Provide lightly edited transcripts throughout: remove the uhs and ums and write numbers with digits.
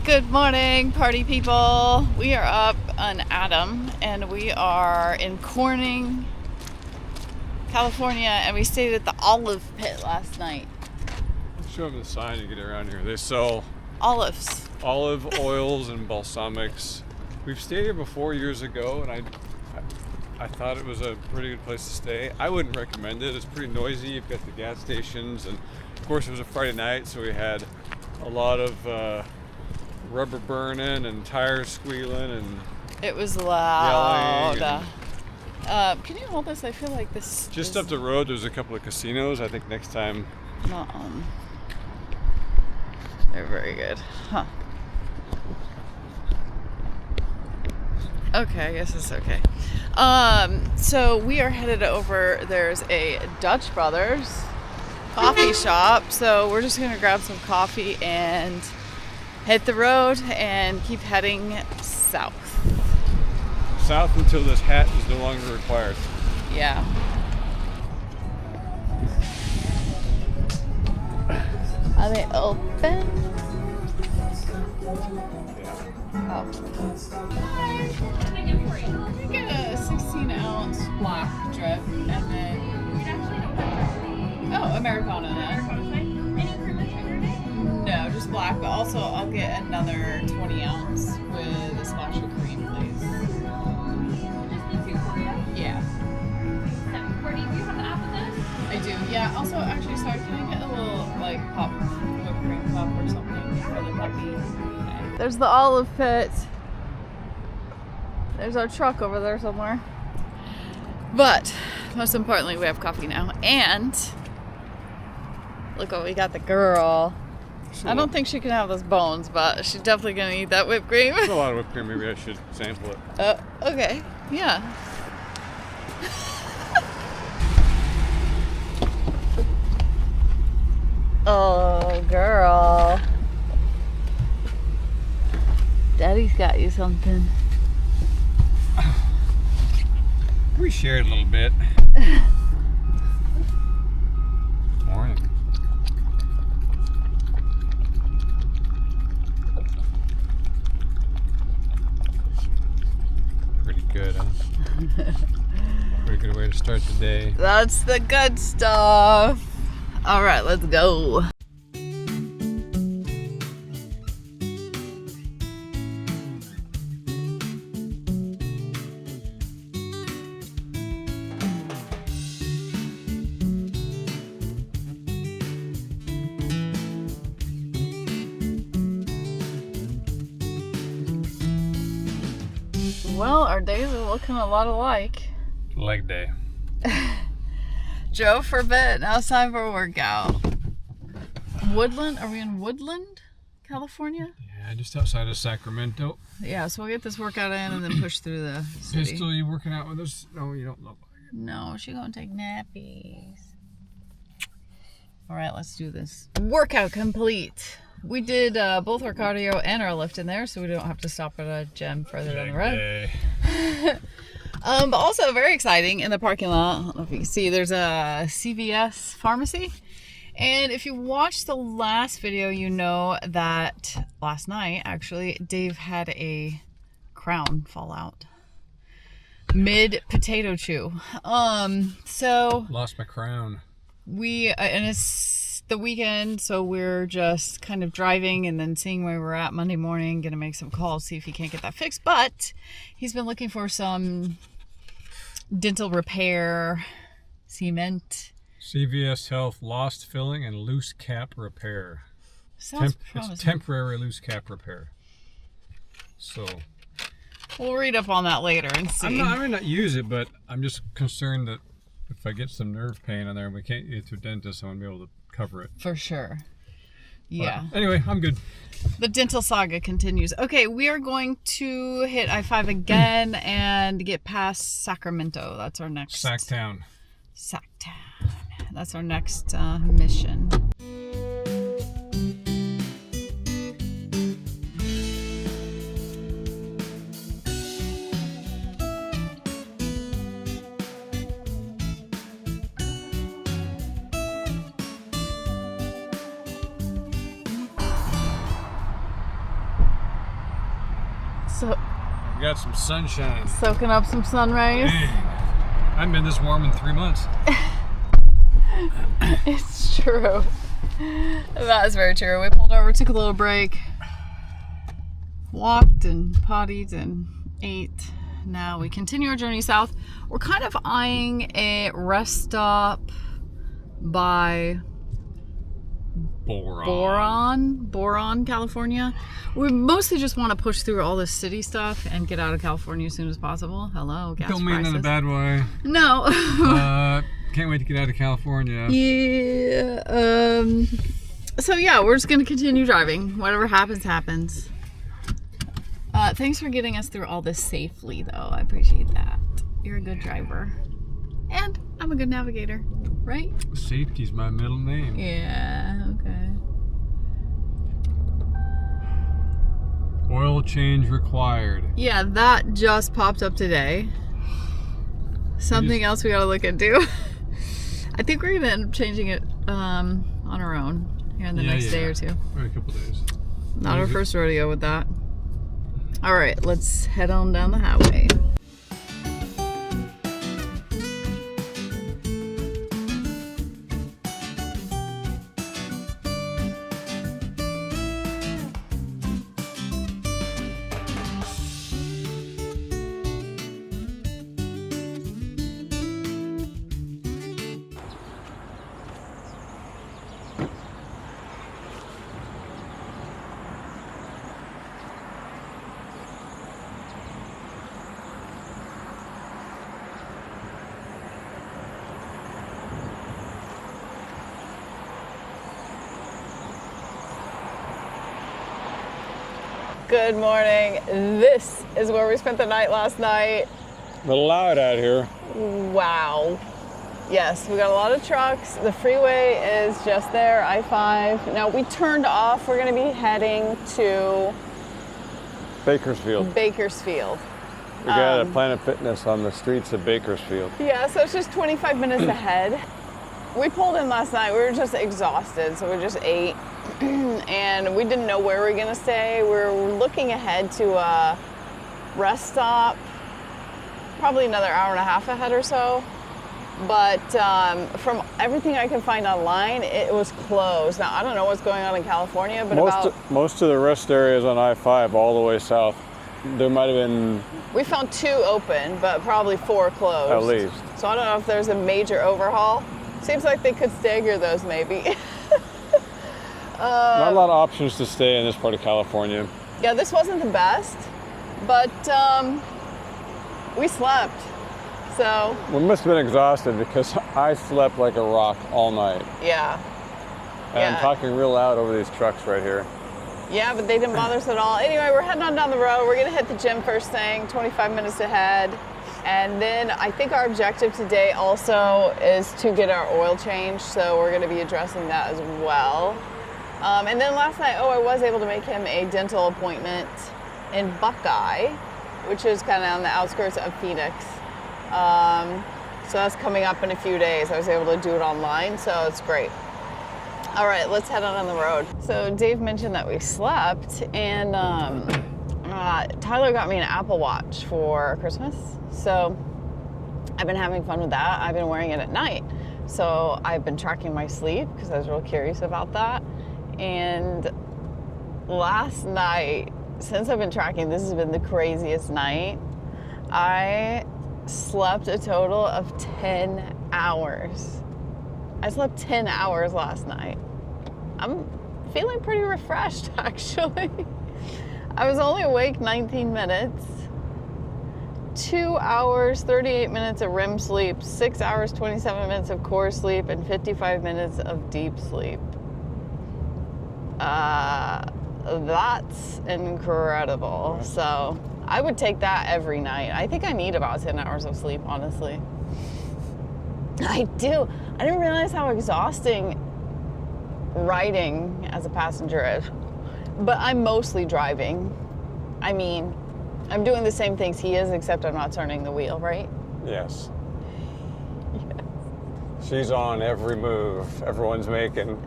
Good morning, party people. We are up on Adam and we are in Corning, California, and we stayed at the Olive Pit last night. Show them the sign you get around here. They sell olives, olive oils and balsamics. We've stayed here before years ago, and I thought it was a pretty good place to stay. I wouldn't recommend it. It's pretty noisy. You've got the gas stations, and of course it was a Friday night, so we had a lot of rubber burning and tires squealing and it was loud. And can you hold this? I feel like this just up the road there's a couple of casinos. I think next time not on. They're very good. Huh. Okay, I guess it's okay. So we are headed over. There's a Dutch Brothers coffee shop. So we're just gonna grab some coffee and hit the road and keep heading south. South until this hat is no longer required. Yeah. Are they open? Yeah. Oh. Hi. What can I get for you? Get a 16-ounce black drip and then. Oh, Americano then. Any cream and sugar in it? No, just black, but also I'll get another 20-ounce with a splash of cream, please. Just the two for you? Yeah. Courtney, do you have the app with this? I do. Yeah. Also, actually, sorry, can I get a little like pop, whipped cream pop or something for the puppy? Okay. There's the Olive Pit. There's our truck over there somewhere. But most importantly, we have coffee now, and look what we got. The girl. I don't think she can have those bones, but she's definitely gonna eat that whipped cream. There's a lot of whipped cream. Maybe I should sample it. Okay. Yeah. Oh, girl. Daddy's got you something. We shared a little bit. Morning. Pretty good, huh? Pretty good way to start the day. That's the good stuff. All right, let's go. Well, our days are looking a lot alike. Leg day. Drove for a bit. Now it's time for a workout. Woodland? Are we in Woodland, California? Yeah, just outside of Sacramento. Yeah, so we'll get this workout in and then push through the city. Pistol, you working out with us? No, you don't look like it. No, she's gonna take nappies. All right, let's do this. Workout complete. We did both our cardio and our lift in there, so we don't have to stop at a gym further down the road. But also very exciting, in the parking lot, I don't know if you can see, there's a CVS pharmacy. And if you watched the last video, you know that last night, actually, Dave had a crown fall out. Mid potato chew. So Lost my crown. and it's the weekend, so we're just kind of driving and then seeing where we're at Monday morning, gonna make some calls, see if he can't get that fixed. But he's been looking for some dental repair, cement. CVS Health lost filling and loose cap repair. Sounds promising. It's temporary loose cap repair. So We'll read up on that later and see. I may not use it, but I'm just concerned that if I get some nerve pain on there and we can't get to a dentist, I want to be able to cover it. For sure. Yeah. But anyway, I'm good. The dental saga continues. Okay, we are going to hit I-5 again and get past Sacramento. That's our next... Sacktown. Sacktown. That's our next mission. So We got some sunshine. soaking up some sun rays. Dang. I haven't been this warm in 3 months. It's true. That is very true. We pulled over, took a little break, walked and pottied and ate. Now we continue our journey south. We're kind of eyeing a rest stop by Boron, California. We mostly just want to push through all this city stuff and get out of California as soon as possible. Hello, gas Don't mean prices. that in a bad way. No. Can't wait to get out of California. Yeah. So yeah, we're just gonna continue driving. Whatever happens, happens. Thanks for getting us through all this safely, though. I appreciate that. You're a good driver, and I'm a good navigator, right? Safety's my middle name. Yeah. Okay. Oil change required. Yeah, that just popped up today. Something else we gotta look into. I think we're gonna end up changing it on our own here in the next day or two. Or a couple days. Not our first rodeo with that. All right, let's head on down the highway. Good morning. This is where we spent the night last night. A little loud out here. Wow. Yes, we got a lot of trucks. The freeway is just there, I-5. Now we turned off. We're going to be heading to Bakersfield. Bakersfield. We got a Planet Fitness on the streets of Bakersfield. Yeah, so it's just 25 minutes ahead. We pulled in last night. We were just exhausted, so we just ate. And we didn't know where we were going to stay. We were looking ahead to a rest stop, probably another hour and a half ahead or so. But from everything I could find online, it was closed. Now, I don't know what's going on in California, but most of the rest areas on I-5 all the way south, there might have been... We found 2 open, but probably 4 closed. At least. So I don't know if there's a major overhaul. Seems like they could stagger those maybe. Not a lot of options to stay in this part of California. Yeah, this wasn't the best, but we slept. So We must have been exhausted because I slept like a rock all night. yeah. And I'm talking real loud over these trucks right here. Yeah, but they didn't bother us at all. Anyway, we're heading on down the road. We're gonna hit the gym first thing, 25 minutes ahead. And then I think our objective today also is to get our oil changed. So we're gonna be addressing that as well. And then last night, I was able to make him a dental appointment in Buckeye, which is kind of on the outskirts of Phoenix. So that's coming up in a few days. I was able to do it online, so it's great. All right, let's head on the road. So Dave mentioned that we slept, and Tyler got me an Apple Watch for Christmas. So I've been having fun with that. I've been wearing it at night. So I've been tracking my sleep because I was real curious about that. And last night, since I've been tracking, this has been the craziest night. I slept a total of 10 hours. I slept 10 hours last night. I'm feeling pretty refreshed, actually. I was only awake 19 minutes. 2 hours, 38 minutes of REM sleep, 6 hours, 27 minutes of core sleep, and 55 minutes of deep sleep. That's incredible. So I would take that every night. I think I need about 10 hours of sleep, honestly. I do. I didn't realize how exhausting riding as a passenger is. But I'm mostly driving. I mean, I'm doing the same things he is, except I'm not turning the wheel, right? Yes. She's on every move everyone's making.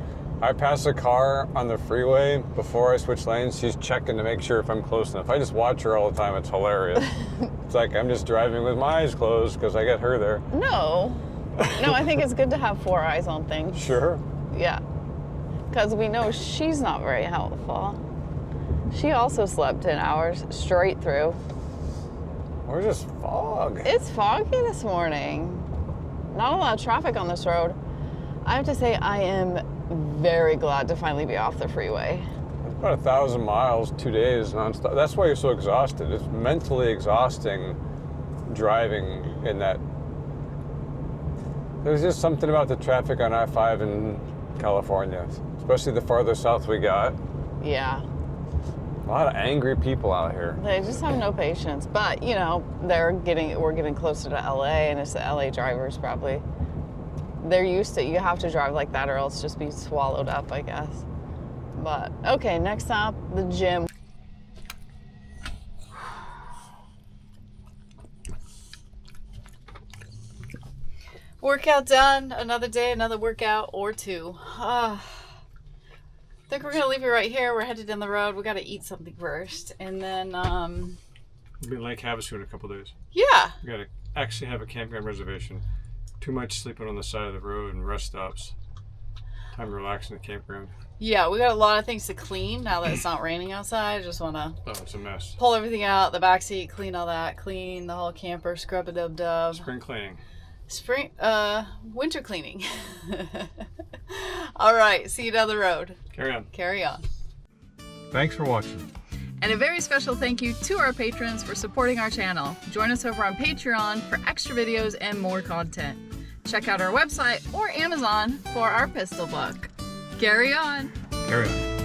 I pass a car on the freeway before I switch lanes. She's checking to make sure if I'm close enough. I just watch her all the time. It's hilarious. It's like I'm just driving with my eyes closed because I get her there. No, I think it's good to have 4 eyes on things. Sure. Yeah, because we know she's not very helpful. She also slept 10 hours straight through. Or just fog. It's foggy this morning. Not a lot of traffic on this road. I have to say I am very glad to finally be off the freeway. It's about 1,000 miles, 2 days nonstop. That's why you're so exhausted. It's mentally exhausting driving in that. There's just something about the traffic on I-5 in California, especially the farther south we got. Yeah. A lot of angry people out here. They just have no patience. But, you know, we're getting closer to LA, and it's the LA drivers probably. They're used to, you have to drive like that or else just be swallowed up, I guess. But, okay, next stop, the gym. Workout done. Another day, another workout or two. I think we're going to leave it right here. We're headed down the road. We got to eat something first. And then, We'll be in Lake Havasu in a couple days. yeah. We gotta actually have a campground reservation. Too much sleeping on the side of the road and rest stops. Time to relax in the campground. Yeah, we got a lot of things to clean now that it's not raining outside. I just want to Oh, it's a mess. pull everything out, the back seat, clean all that, clean the whole camper, scrub a dub dub. Spring cleaning. Winter cleaning. All right, see you down the road. Carry on. Carry on. Thanks for watching. And a very special thank you to our patrons for supporting our channel. Join us over on Patreon for extra videos and more content. Check out our website or Amazon for our pistol book. Carry on. Carry on.